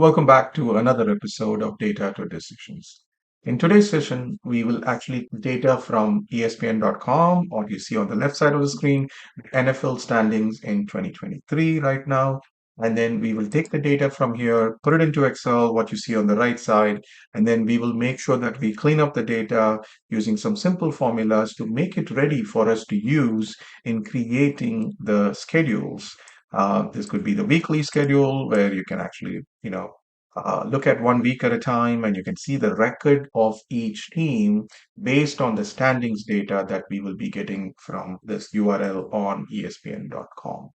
Welcome back to another episode of Data to Decisions. In today's session, we will actually data from ESPN.com, or you see on the left side of the screen, NFL standings in 2023 right now. And then we will take the data from here, put it into Excel, what you see on the right side, and then we will make sure that we clean up the data using some simple formulas to make it ready for us to use in creating the schedules. This could be the weekly schedule where you can actually, look at 1 week at a time and you can see the record of each team based on the standings data that we will be getting from this URL on espn.com.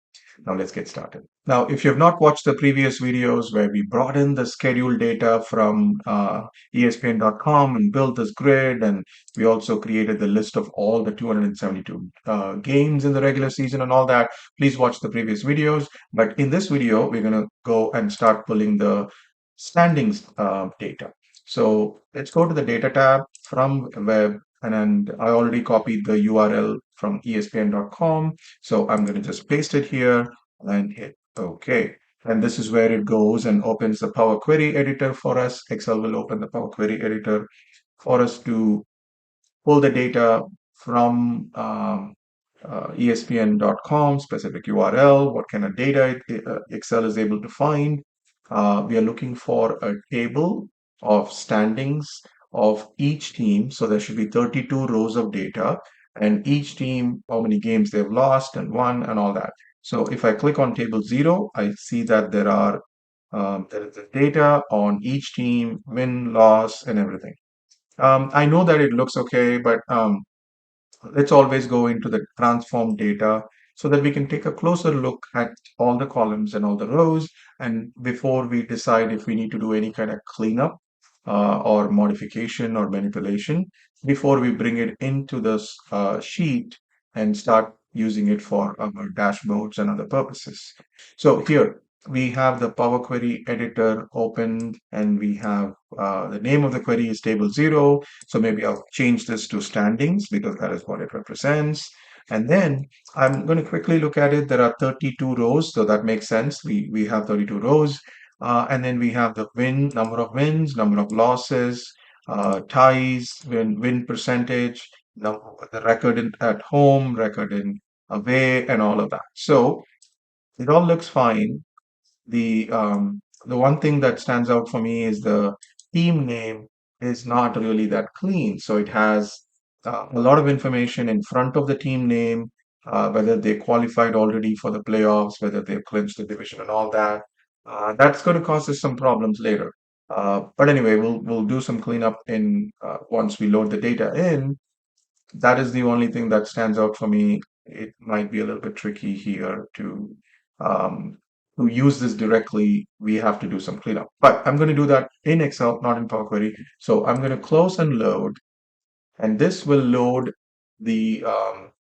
Now let's get started. Now, if you have not watched the previous videos where we brought in the schedule data from espn.com and built this grid, and we also created the list of all the 272 games in the regular season and all that, please watch the previous videos. But in this video, we're going to go and start pulling the standings data. So let's go to the data tab from web, and I already copied the URL from espn.com. So I'm going to just paste it here and hit OK. And this is where it goes and opens the Power Query editor for us. Excel will open the Power Query editor for us to pull the data from espn.com specific URL, what kind of data Excel is able to find. We are looking for a table of standings of each team. So there should be 32 rows of data, and each team, how many games they've lost and won and all that. So if I click on table 0, I see that there is the data on each team, win, loss, and everything. I know that it looks okay, but let's always go into the transform data so that we can take a closer look at all the columns and all the rows. And before we decide if we need to do any kind of cleanup or modification or manipulation, before we bring it into this sheet and start using it for our dashboards and other purposes. So here we have the Power Query editor open, and we have the name of the query is table 0. So maybe I'll change this to standings because that is what it represents. And then I'm going to quickly look at it. There are 32 rows, so that makes sense. We have 32 rows. And then we have the number of wins, number of losses, ties, win percentage, the record at home, record in away, and all of that. So it all looks fine. The one thing that stands out for me is the team name is not really that clean. So it has a lot of information in front of the team name, whether they qualified already for the playoffs, whether they've clinched the division and all that. That's going to cause us some problems later. But anyway, we'll do some cleanup in once we load the data in. That is the only thing that stands out for me. It might be a little bit tricky here um, to use this directly. We have to do some cleanup, but I'm going to do that in Excel, not in Power Query. So I'm going to close and load, and this will load the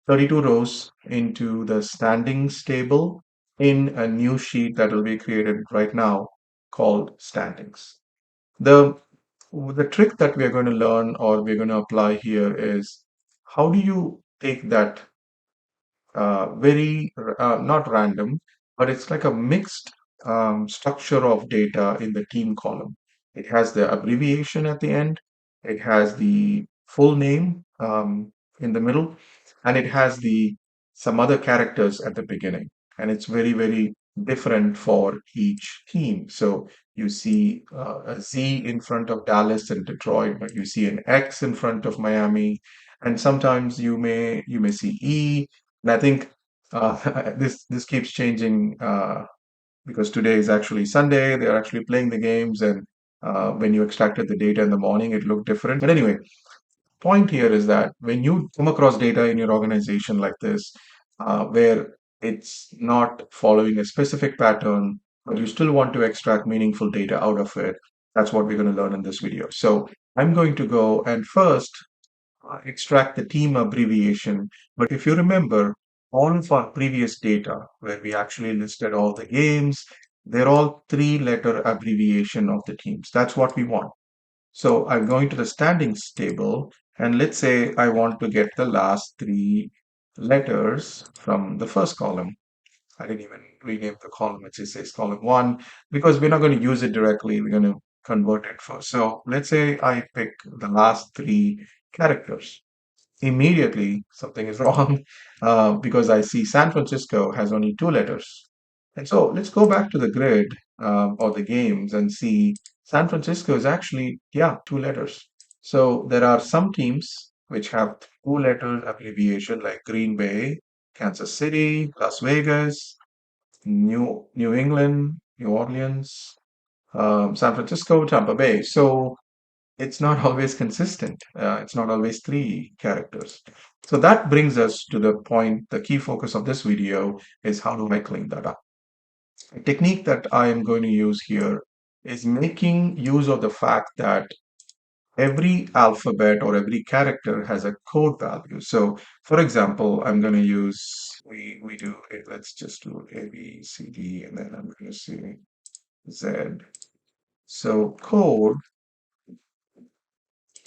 32 rows into the standings table in a new sheet that will be created right now called standings. The the trick that we're going to learn or we're going to apply here is how do you take that not random, but it's like a mixed structure of data in the team column. It has the abbreviation at the end, it has the full name in the middle, and it has the some other characters at the beginning. And it's very, very different for each team. So you see a Z in front of Dallas and Detroit, but you see an X in front of Miami, and sometimes you may see E. And I think this keeps changing because today is actually Sunday. They are actually playing the games, and when you extracted the data in the morning, it looked different. But anyway, point here is that when you come across data in your organization like this, where it's not following a specific pattern, but you still want to extract meaningful data out of it, that's what we're going to learn in this video. So I'm going to go and first extract the team abbreviation. But if you remember, all of our previous data, where we actually listed all the games, they're all three-letter abbreviation of the teams. That's what we want. So I'm going to the standings table, and let's say I want to get the last three letters from the first column. I didn't even rename the column. It says column one because we're not going to use it directly. We're going to convert it first. So let's say I pick the last three characters. Immediately something is wrong because I see San Francisco has only two letters. And so let's go back to the grid or the games and see San Francisco is actually, yeah, two letters. So there are some teams which have two letter abbreviation like Green Bay, Kansas City, Las Vegas, New England, New Orleans, San Francisco, Tampa Bay. So it's not always consistent. It's not always three characters. So that brings us to the point, the key focus of this video is how do I clean that up? A technique that I am going to use here is making use of the fact that every alphabet or every character has a code value. So for example, I'm going to use, we do, let's just do A, B, C, D, and then I'm going to see Z. So code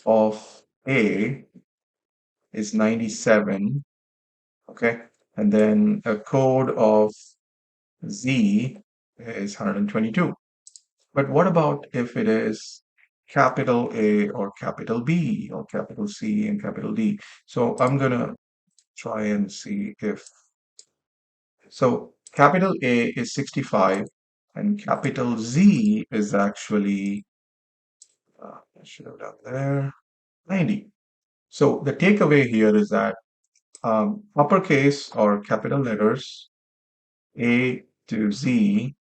of A is 97, okay? And then a code of Z is 122. But what about if it is capital A or capital B or capital C and capital D? So I'm gonna try and see if, so capital A is 65 and capital Z is actually, I should have done there, 90. So the takeaway here is that uppercase or capital letters A to Z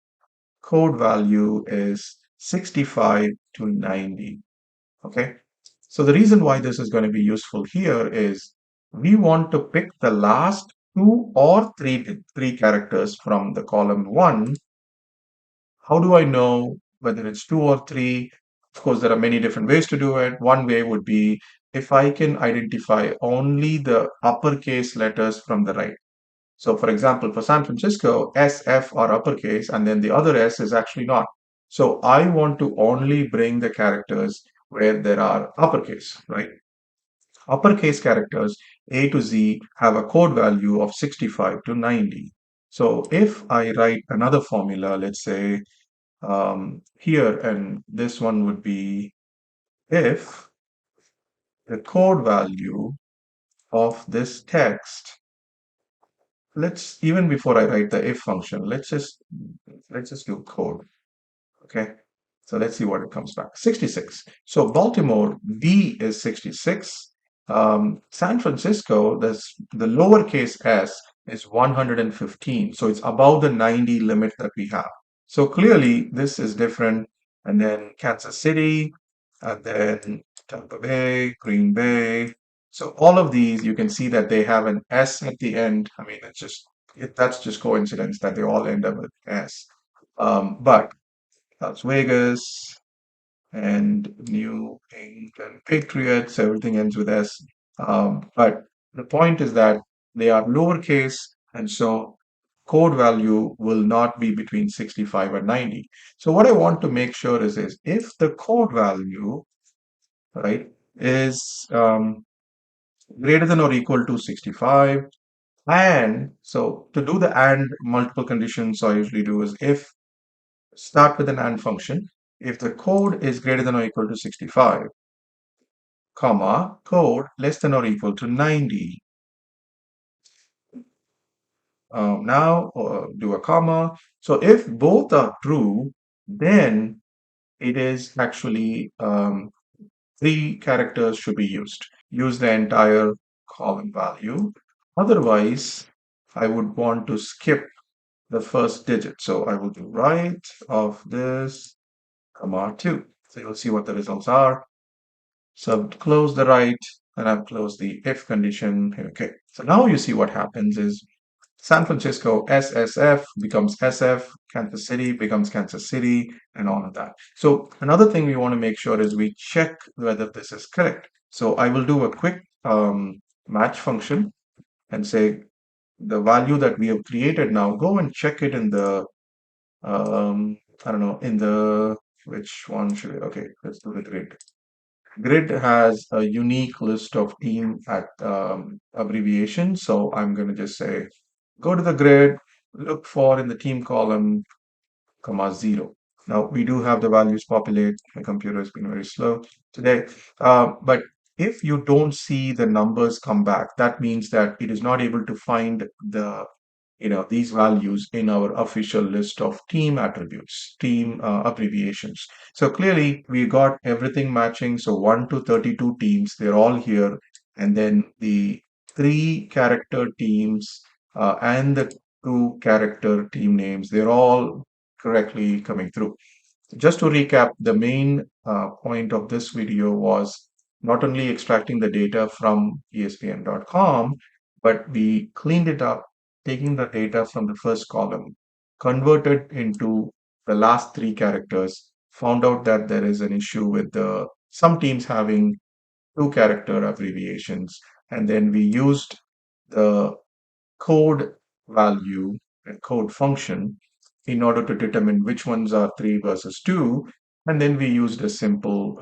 code value is 65 to 90. Okay. So the reason why this is going to be useful here is we want to pick the last two or three characters from the column one. How do I know whether it's two or three? Of course, there are many different ways to do it. One way would be if I can identify only the uppercase letters from the right. So for example, for San Francisco, SF are uppercase and then the other S is actually not. So I want to only bring the characters where there are uppercase, right? Uppercase characters A to Z have a code value of 65 to 90. So if I write another formula, let's say here, and this one would be if the code value of this text, let's even before I write the if function, let's just do code. Okay. So let's see what it comes back. 66. So Baltimore, B is 66. San Francisco, the lowercase s is 115. So it's above the 90 limit that we have. So clearly this is different. And then Kansas City, and then Tampa Bay, Green Bay. So all of these, you can see that they have an S at the end. I mean, that's just coincidence that they all end up with S. But Las Vegas and New England Patriots, everything ends with S. But the point is that they are lowercase, and so code value will not be between 65 and 90. So what I want to make sure is if the code value, right, is greater than or equal to 65, and so to do the and multiple conditions, I usually do is if start with an AND function. If the code is greater than or equal to 65, comma, code less than or equal to 90. Now do a comma. So if both are true, then it is actually three characters should be used. Use the entire column value. Otherwise, I would want to skip the first digit. So I will do right of this, comma 2. So you'll see what the results are. So close the right and I've closed the if condition. Okay. So now you see what happens is San Francisco SSF becomes SF, Kansas City becomes Kansas City, and all of that. So another thing we want to make sure is we check whether this is correct. So I will do a quick match function and say the value that we have created now, go and check it in the, I don't know, in the, which one should I, okay, let's do the grid. Grid has a unique list of team at abbreviations. So I'm going to just say, go to the grid look for in the team column, comma 0. Now we do have the values populate. My computer has been very slow today. But if you don't see the numbers come back, that means that it is not able to find these values in our official list of team attributes, team abbreviations. So clearly we got everything matching. So 1 to 32 teams, they're all here. And then the three character teams and the two character team names, they're all correctly coming through. Just to recap, the main point of this video was not only extracting the data from espn.com, but we cleaned it up, taking the data from the first column, converted into the last three characters, found out that there is an issue with some teams having two character abbreviations, and then we used the code value and code function in order to determine which ones are 3 versus 2. And then we used a simple,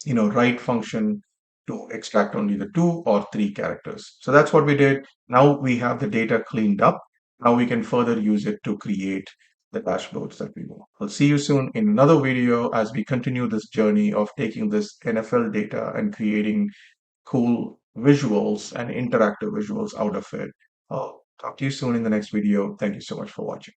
write function to extract only the 2 or 3 characters. So that's what we did. Now we have the data cleaned up. Now we can further use it to create the dashboards that we want. I'll see you soon in another video as we continue this journey of taking this NFL data and creating cool visuals and interactive visuals out of it. I'll talk to you soon in the next video. Thank you so much for watching.